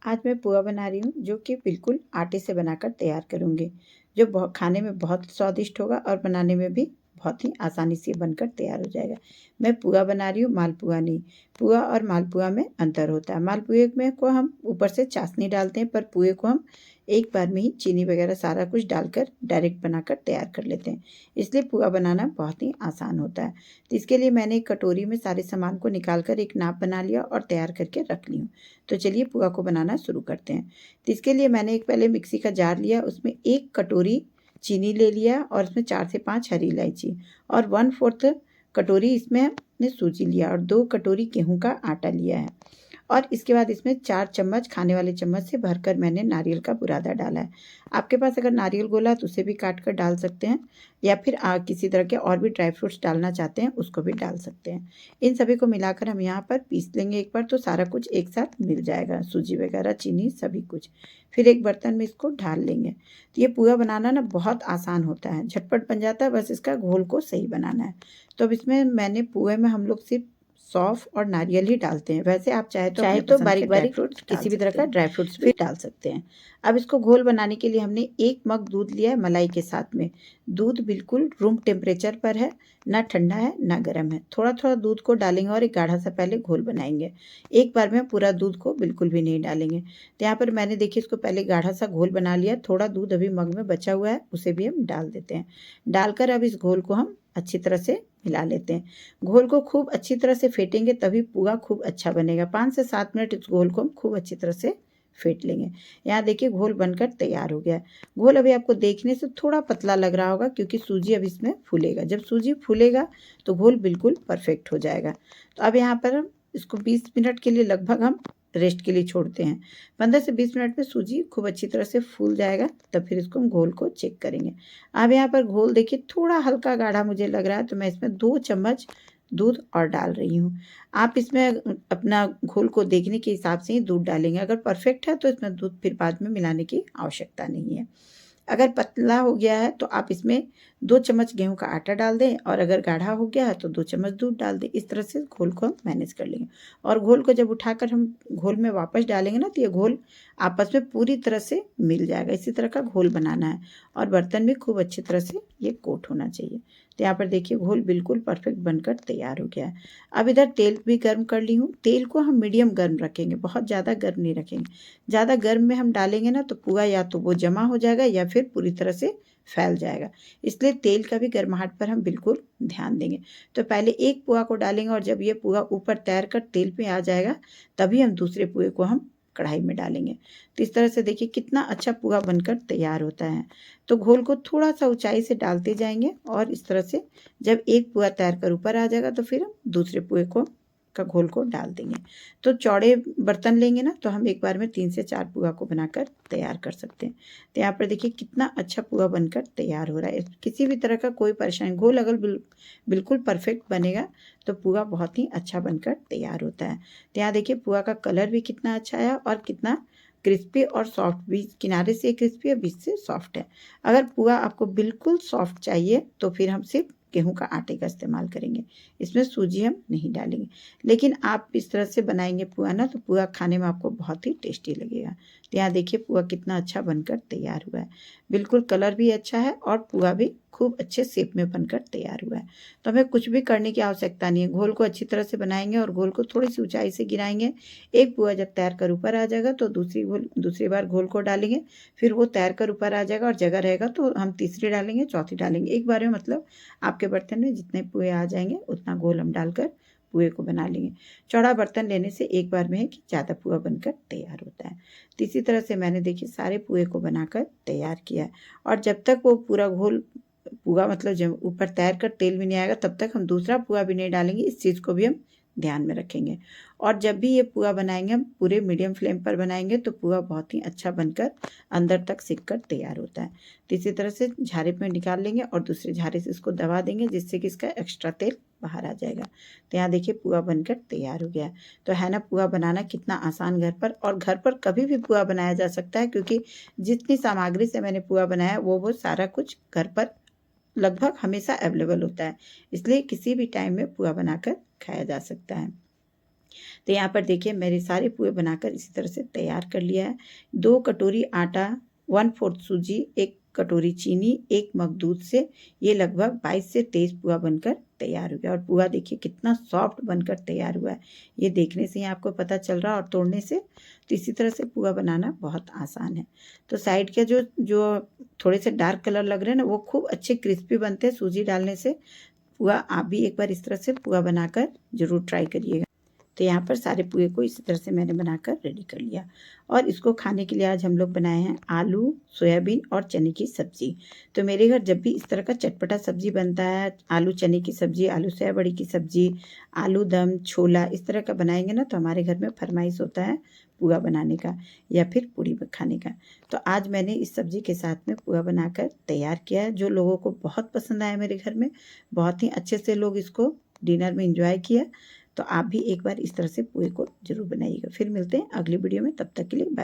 आज मैं पोहा बना रही हूँ जो कि बिल्कुल आटे से बनाकर तैयार करूँगी, जो खाने में बहुत स्वादिष्ट होगा और बनाने में भी बहुत ही आसानी से बनकर तैयार हो जाएगा। मैं पोहा बना रही हूँ, मालपुआ नहीं। पोहा और मालपुआ में अंतर होता है। मालपुए में को हम ऊपर से चाशनी डालते हैं, पर पोहे को हम एक बार में ही चीनी वगैरह सारा कुछ डालकर डायरेक्ट बनाकर तैयार कर लेते हैं। इसलिए पोहा बनाना बहुत ही आसान होता है। तो इसके लिए मैंने एक कटोरी में सारे सामान को निकाल कर एक नाप बना लिया और तैयार करके रख ली हूँ। तो चलिए पोहा को बनाना शुरू करते हैं। तो इसके लिए मैंने एक पहले मिक्सी का जार लिया, उसमें 1 कटोरी चीनी ले लिया और इसमें 4 से 5 हरी इलायची और 1/4 कटोरी इसमें हमने सूजी लिया और 2 कटोरी गेहूं का आटा लिया है। और इसके बाद इसमें 4 चम्मच खाने वाले चम्मच से भरकर मैंने नारियल का बुरादा डाला है। आपके पास अगर नारियल गोला है तो उसे भी काट कर डाल सकते हैं, या फिर किसी तरह के और भी ड्राई फ्रूट्स डालना चाहते हैं उसको भी डाल सकते हैं। इन सभी को मिलाकर हम यहाँ पर पीस लेंगे एक बार, तो सारा कुछ एक साथ मिल जाएगा, सूजी वगैरह चीनी सभी कुछ। फिर एक बर्तन में इसको ढाल लेंगे। तो ये पोहा बनाना ना बहुत आसान होता है, झटपट बन जाता है, बस इसका घोल को सही बनाना है। तो अब इसमें मैंने पोहे में हम लोग सिर्फ सौंफ और नारियल ही डालते हैं। वैसे आप चाहे तो बारीक बारीक फ्रूट्स किसी भी तरह का ड्राई फ्रूट्स भी डाल सकते हैं। अब इसको घोल बनाने के लिए हमने 1 मग दूध लिया है मलाई के साथ में। दूध बिल्कुल रूम टेम्परेचर पर है, ना ठंडा है ना गर्म है। थोड़ा थोड़ा दूध को डालेंगे और एक गाढ़ा सा पहले घोल बनाएंगे। एक बार में पूरा दूध को बिल्कुल भी नहीं डालेंगे। तो यहाँ पर मैंने देखिए इसको पहले गाढ़ा सा घोल बना लिया। थोड़ा दूध अभी मग में बचा हुआ है, उसे भी हम डाल देते हैं। डालकर अब इस घोल को हम अच्छी तरह से मिला लेते हैं। घोल को खूब अच्छी तरह से फेंटेंगे तभी पोहा खूब अच्छा बनेगा। 5 से 7 मिनट इस घोल को हम खूब अच्छी तरह से फेंट लेंगे। यहाँ देखिए घोल बनकर तैयार हो गया है। घोल अभी आपको देखने से थोड़ा पतला लग रहा होगा क्योंकि सूजी अब इसमें फूलेगा। जब सूजी फूलेगा तो घोल बिल्कुल परफेक्ट हो जाएगा। तो अब यहाँ पर हम इसको 20 मिनट के लिए लगभग हम रेस्ट के लिए छोड़ते हैं। 15 से 20 मिनट में सूजी खूब अच्छी तरह से फूल जाएगा, तब फिर इसको हम घोल को चेक करेंगे। अब यहाँ पर घोल देखिए थोड़ा हल्का गाढ़ा मुझे लग रहा है, तो मैं इसमें 2 चम्मच दूध और डाल रही हूँ। आप इसमें अपना घोल को देखने के हिसाब से ही दूध डालेंगे। अगर परफेक्ट है तो इसमें दूध फिर बाद में मिलाने की आवश्यकता नहीं है। अगर पतला हो गया है तो आप इसमें 2 चम्मच गेहूं का आटा डाल दें, और अगर गाढ़ा हो गया है तो 2 चम्मच दूध डाल दें। इस तरह से घोल को हम मैनेज कर लेंगे। और घोल को जब उठाकर हम घोल में वापस डालेंगे ना, तो ये घोल आपस में पूरी तरह से मिल जाएगा। इसी तरह का घोल बनाना है और बर्तन भी खूब अच्छी तरह से ये कोट होना चाहिए। तो यहाँ पर देखिए घोल बिल्कुल परफेक्ट बनकर तैयार हो गया है। अब इधर तेल भी गर्म कर ली हूँ। तेल को हम मीडियम गर्म रखेंगे, बहुत ज़्यादा गर्म नहीं रखेंगे। ज़्यादा गर्म में हम डालेंगे ना तो पोहा या तो वो जमा हो जाएगा या फिर पूरी तरह से फैल जाएगा। इसलिए तेल का भी गर्माहट पर हम बिल्कुल ध्यान देंगे। तो पहले एक पोहा को डालेंगे और जब ये पोहा ऊपर तैर कर तेल पे आ जाएगा तभी हम दूसरे पोहे को हम कढ़ाई में डालेंगे। तो इस तरह से देखिए कितना अच्छा पोहा बनकर तैयार होता है। तो घोल को थोड़ा सा ऊंचाई से डालते जाएंगे और इस तरह से जब एक पोहा तैर कर ऊपर आ जाएगा तो फिर हम दूसरे पोहे को का घोल को डाल देंगे। तो चौड़े बर्तन लेंगे ना तो हम एक बार में 3 से 4 पोहा को बनाकर तैयार कर सकते हैं। तो यहाँ पर देखिए कितना अच्छा पोहा बनकर तैयार हो रहा है। किसी भी तरह का कोई परेशानी, घोल अगर बिल्कुल परफेक्ट बनेगा तो पोहा बहुत ही अच्छा बनकर तैयार होता है। तो यहाँ देखिए पोहा का कलर भी कितना अच्छा है और कितना क्रिस्पी और सॉफ्ट, भी किनारे से क्रिस्पी और बीच से सॉफ्ट है। अगर पोहा आपको बिल्कुल सॉफ्ट चाहिए तो फिर हम सिर्फ गेहूं का आटे का इस्तेमाल करेंगे, इसमें सूजी हम नहीं डालेंगे। लेकिन आप इस तरह से बनाएंगे पोहा ना तो पोहा खाने में आपको बहुत ही टेस्टी लगेगा। तो यहाँ देखिए पोहा कितना अच्छा बनकर तैयार हुआ है। बिल्कुल कलर भी अच्छा है और पोहा भी खूब अच्छे शेप में बनकर तैयार हुआ है। तो हमें कुछ भी करने की आवश्यकता नहीं है। घोल को अच्छी तरह से बनाएंगे और घोल को थोड़ी सी ऊंचाई से गिराएंगे। एक पोहा जब तैर कर ऊपर आ जाएगा तो दूसरी बार घोल को डालेंगे। फिर वो तैर कर ऊपर आ जाएगा और जगह रहेगा तो हम तीसरी डालेंगे, चौथी डालेंगे। एक बार में मतलब आपके बर्तन में जितने पोहे आ जाएंगे उतना घोल हम डालकर पोहे को बना लेंगे। चौड़ा बर्तन लेने से एक बार में है कि ज़्यादा पोहा बनकर तैयार होता है। तो इसी तरह से मैंने देखिए सारे पोहे को बनाकर तैयार किया है। और जब तक वो पूरा घोल पोहा मतलब जब ऊपर तैर कर तेल भी नहीं आएगा तब तक हम दूसरा पोहा भी नहीं डालेंगे। इस चीज़ को भी हम ध्यान में रखेंगे। और जब भी ये पोहा बनाएंगे हम पूरे मीडियम फ्लेम पर बनाएंगे तो पोहा बहुत ही अच्छा बनकर अंदर तक सिक कर तैयार होता है। तो इसी तरह से झारे पे निकाल लेंगे और दूसरे झारे से इसको दबा देंगे जिससे कि इसका एक्स्ट्रा तेल बाहर आ जाएगा। तो यहाँ देखिए पोहा बनकर तैयार हो गया है। तो है ना पोहा बनाना कितना आसान घर पर, और घर पर कभी भी पोहा बनाया जा सकता है क्योंकि जितनी सामग्री से मैंने पोहा बनाया वो सारा कुछ घर पर लगभग हमेशा अवेलेबल होता है। इसलिए किसी भी टाइम में पोहा बनाकर खाया जा सकता है। तो यहाँ पर देखिए मेरे सारे पुए बनाकर इसी तरह से तैयार कर लिया है। 2 कटोरी आटा, 1/4 सूजी, 1 कटोरी चीनी, 1 मग दूध से ये लगभग 22 से 23 पुआ बनकर तैयार हो गया। और पुआ देखिए कितना सॉफ्ट बनकर तैयार हुआ है। ये देखने से ही आपको पता चल रहा है और तोड़ने से। तो इसी तरह से पुआ बनाना बहुत आसान है। तो साइड के जो जो थोड़े से डार्क कलर लग रहे हैं ना, वो खूब अच्छे क्रिस्पी बनते हैं सूजी डालने से। पुआ आप भी एक बार इस तरह से पुआ बनाकर ज़रूर ट्राई करिएगा। तो यहाँ पर सारे पुए को इसी तरह से मैंने बनाकर रेडी कर लिया। और इसको खाने के लिए आज हम लोग बनाए हैं आलू, सोयाबीन और चने की सब्ज़ी। तो मेरे घर जब भी इस तरह का चटपटा सब्ज़ी बनता है, आलू चने की सब्ज़ी, आलू सोयाबड़ी की सब्ज़ी, आलू दम, छोला, इस तरह का बनाएंगे ना, तो हमारे घर में फरमाइश होता है पुआ बनाने का या फिर पूड़ी खाने का। तो आज मैंने इस सब्ज़ी के साथ में पुआ बनाकर तैयार किया है, जो लोगों को बहुत पसंद आया मेरे घर में। बहुत ही अच्छे से लोग इसको डिनर में एंजॉय किया। तो आप भी एक बार इस तरह से पुए को ज़रूर बनाइएगा। फिर मिलते हैं अगली वीडियो में, तब तक के लिए बाय।